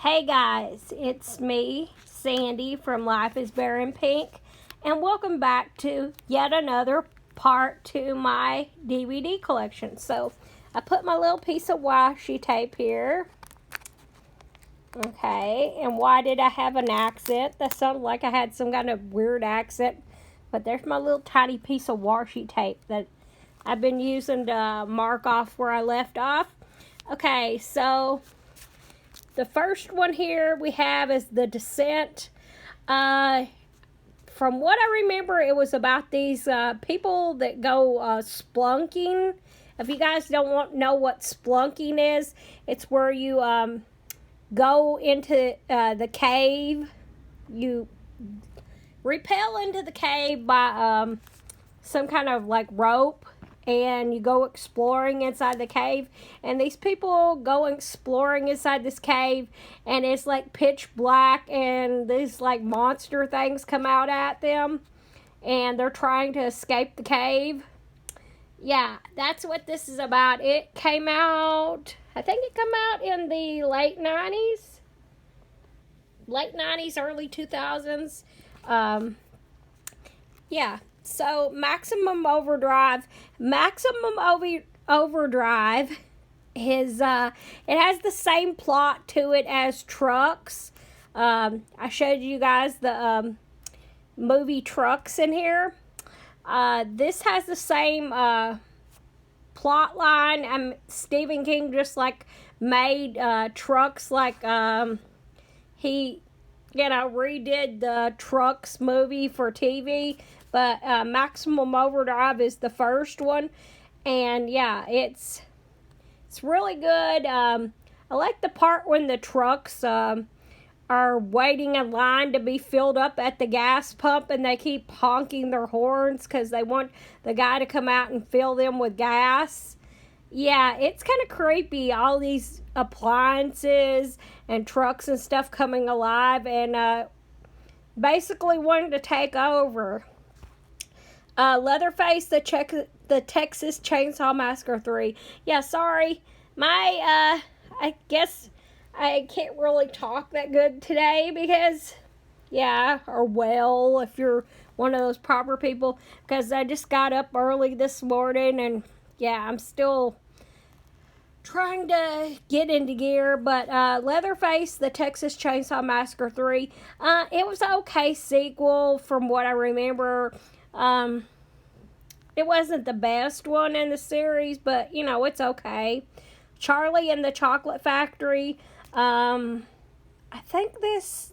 Hey guys, it's me, Sandy from Life is Bare and Pink, and welcome back to yet another part to my DVD collection. So, I put my little piece of washi tape here. Okay, and why did I have an accent? That sounded like I had some kind of weird accent, but there's my little tiny piece of washi tape that I've been using to mark off where I left off. Okay, so the first one here we have is The Descent. From what I remember, it was about these people that go splunking. If you guys don't know what splunking is, it's where you go into the cave. You rappel into the cave by some kind of like rope, and you go exploring inside the cave, and these people go exploring inside this cave, and it's like pitch black, and these like monster things come out at them, and they're trying to escape the cave. Yeah, that's what this is about. It came out, I think it came out in the late 90s, early 2000s. Yeah. So Maximum Overdrive is it has the same plot to it as Trucks. I showed you guys the movie Trucks in here. This has the same plot line. Stephen King just like made Trucks like he redid the Trucks movie for TV. But Maximum Overdrive is the first one, and yeah, it's really good. I like the part when the trucks are waiting in line to be filled up at the gas pump, and they keep honking their horns because they want the guy to come out and fill them with gas. Yeah, it's kind of creepy, all these appliances and trucks and stuff coming alive and basically wanting to take over. Leatherface, the Texas Chainsaw Massacre 3. Yeah, sorry. I guess I can't really talk that good today because, if you're one of those proper people, because I just got up early this morning and, I'm still trying to get into gear. But Leatherface, the Texas Chainsaw Massacre 3, it was an okay sequel from what I remember. It wasn't the best one in the series, but, it's okay. Charlie and the Chocolate Factory. I think this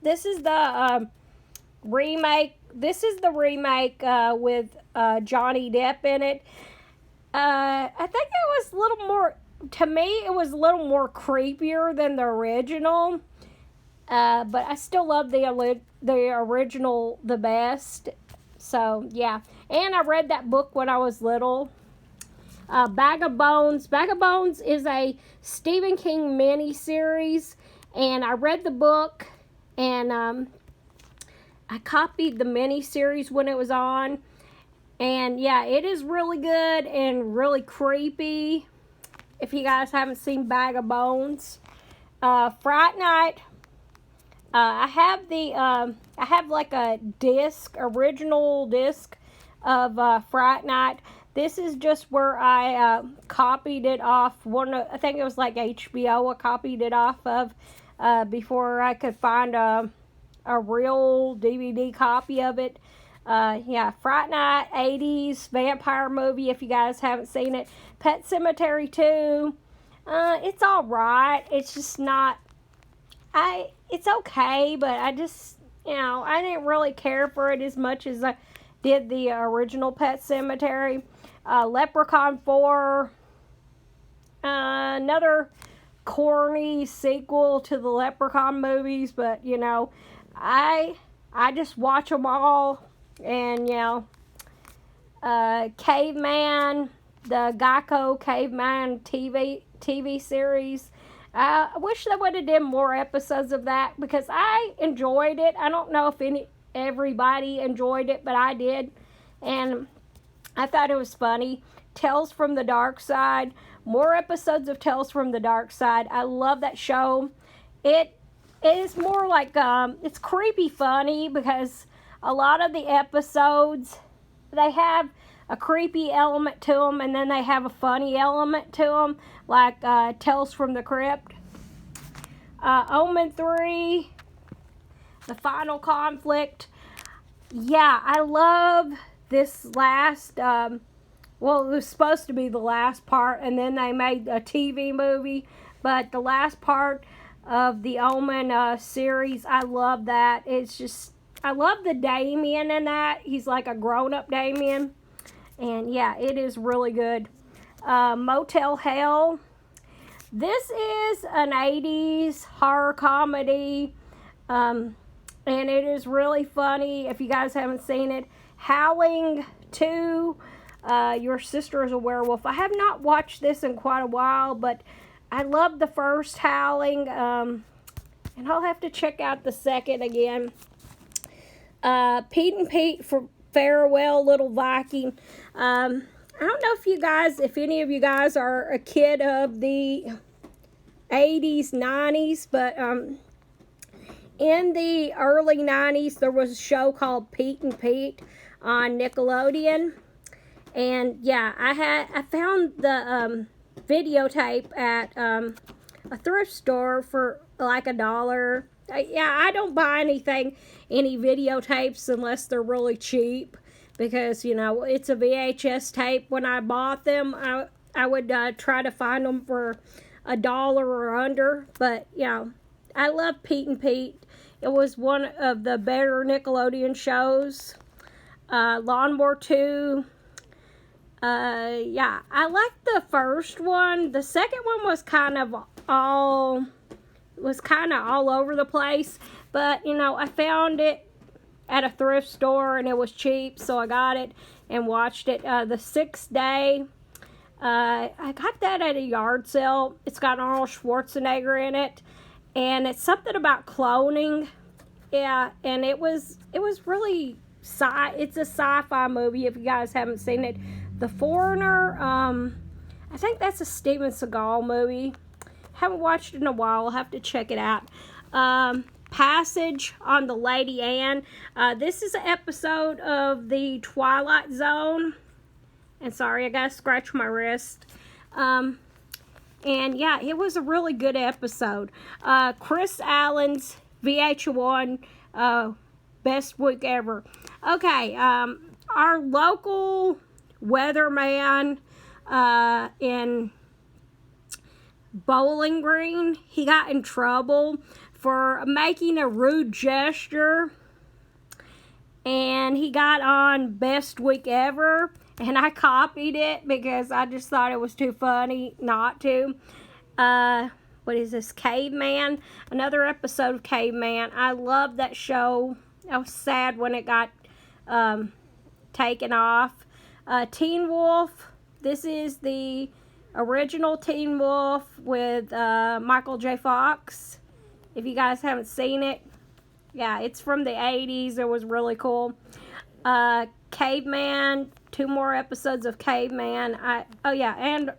is the remake. This is the remake with Johnny Depp in it. I think it was a little more, to me, it was a little more creepier than the original. But I still love the original the best. So, yeah. And I read that book when I was little. Bag of Bones. Bag of Bones is a Stephen King mini-series. And I read the book. And I copied the mini-series when it was on. And, it is really good and really creepy. If you guys haven't seen Bag of Bones. Fright Night. I have like a original disc of Fright Night. This is just where I copied it off I think it was like HBO. I copied it off of before I could find a real DVD copy of it. Fright Night, 80s vampire movie. If you guys haven't seen it, Pet Sematary 2. It's all right. It's just not. It's okay, but I just, I didn't really care for it as much as I did the original Pet Sematary. Leprechaun 4, another corny sequel to the Leprechaun movies, but, I just watch them all, and, Caveman, the Geico Caveman TV series. I wish they would have done more episodes of that because I enjoyed it. I don't know if everybody enjoyed it, but I did. And I thought it was funny. Tales from the Dark Side. More episodes of Tales from the Dark Side. I love that show. it is more like it's creepy funny, because a lot of the episodes, they have a creepy element to them, and then they have a funny element to them, like Tales from the Crypt. Omen 3, The Final Conflict. Yeah, I love this last, well, it was supposed to be the last part, and then they made a TV movie, but the last part of the Omen series, I love that. It's just, I love the Damien in that. He's like a grown-up Damien. And yeah, it is really good. Motel Hell. This is an 80s horror comedy. And it is really funny if you guys haven't seen it. Howling 2. Your Sister is a Werewolf. I have not watched this in quite a while, but I love the first Howling. And I'll have to check out the second again. Pete and Pete for Farewell, Little Viking. I don't know if any of you guys are a kid of the 80s, 90s, but in the early 90s, there was a show called Pete and Pete on Nickelodeon. And yeah, I found the videotape at a thrift store for like $1. Yeah, I don't buy any videotapes unless they're really cheap, because, you know, it's a VHS tape. When I bought them, I would try to find them for $1 or under. But, you know, I love Pete and Pete. It was one of the better Nickelodeon shows. Lawnmower 2. Yeah, I liked the first one. The second one was kind of all over the place, but, you know, I found it at a thrift store and it was cheap, so I got it and watched it. The Sixth Day, I got that at a yard sale. It's got Arnold Schwarzenegger in it, and it's something about cloning. Yeah, and it was really it's a sci-fi movie if you guys haven't seen it. The Foreigner, I think that's a Steven Seagal movie. Haven't watched it in a while. I'll have to check it out. Passage on the Lady Anne. This is an episode of the Twilight Zone. And sorry, I gotta scratch my wrist. And yeah, it was a really good episode. Chris Allen's VH1 Best Week Ever. Okay, our local weatherman in Bowling Green, he got in trouble for making a rude gesture, and he got on Best Week Ever, and I copied it because I just thought it was too funny not to. What is this? Caveman. Another episode of Caveman. I love that show. I was sad when it got taken off. Teen Wolf. This is the original Teen Wolf with Michael J. Fox. If you guys haven't seen it, yeah, it's from the 80s. It was really cool. Caveman. 2 more episodes of Caveman. Oh yeah, and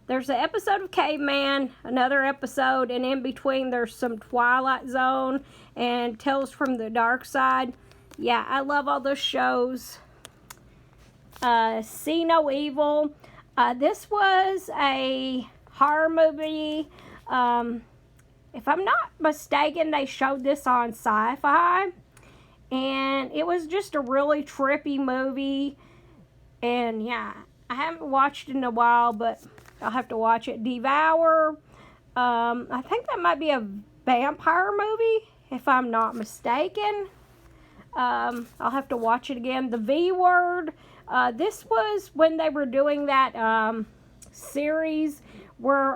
there's an episode of Caveman, another episode, and in between there's some Twilight Zone and Tales from the Dark Side. Yeah, I love all those shows. See No Evil. This was a horror movie. If I'm not mistaken, they showed this on Sci-Fi. And it was just a really trippy movie. And yeah, I haven't watched it in a while, but I'll have to watch it. Devour. I think that might be a vampire movie, if I'm not mistaken. I'll have to watch it again. The V Word. This was when they were doing that series where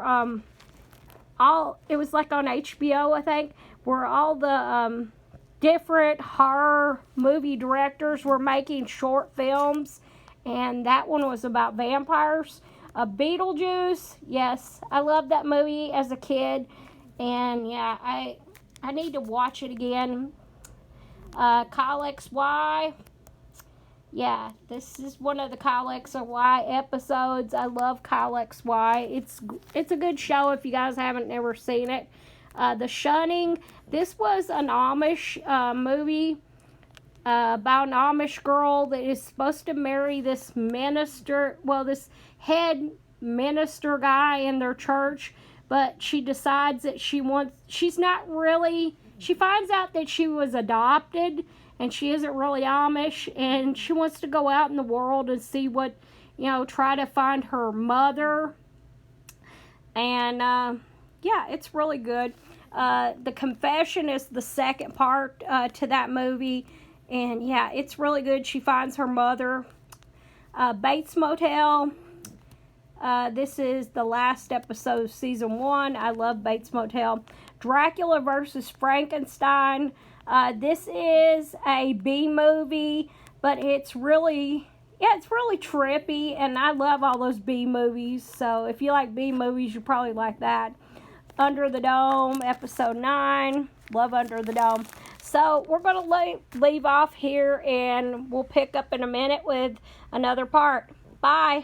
it was like on HBO, I think, where all the different horror movie directors were making short films, and that one was about vampires. Beetlejuice, yes, I loved that movie as a kid, and yeah, I need to watch it again. Kyle XY, yeah, this is one of the Kyle XY episodes. I love Kyle XY. It's a good show if you guys haven't ever seen it. The Shunning. This was an Amish movie about an Amish girl that is supposed to marry this minister, well, this head minister guy in their church, but she decides that she's not really, she finds out that she was adopted and she isn't really Amish, and she wants to go out in the world and see what, try to find her mother. And yeah, it's really good. The Confession is the second part to that movie. And yeah, it's really good. She finds her mother. Bates Motel. This is the last episode of season 1. I love Bates Motel. Dracula versus Frankenstein. This is a B movie, but it's really trippy, and I love all those B movies. So if you like B movies, you probably like that. Under the Dome, episode 9. Love Under the Dome. So we're going to leave off here, and we'll pick up in a minute with another part. Bye.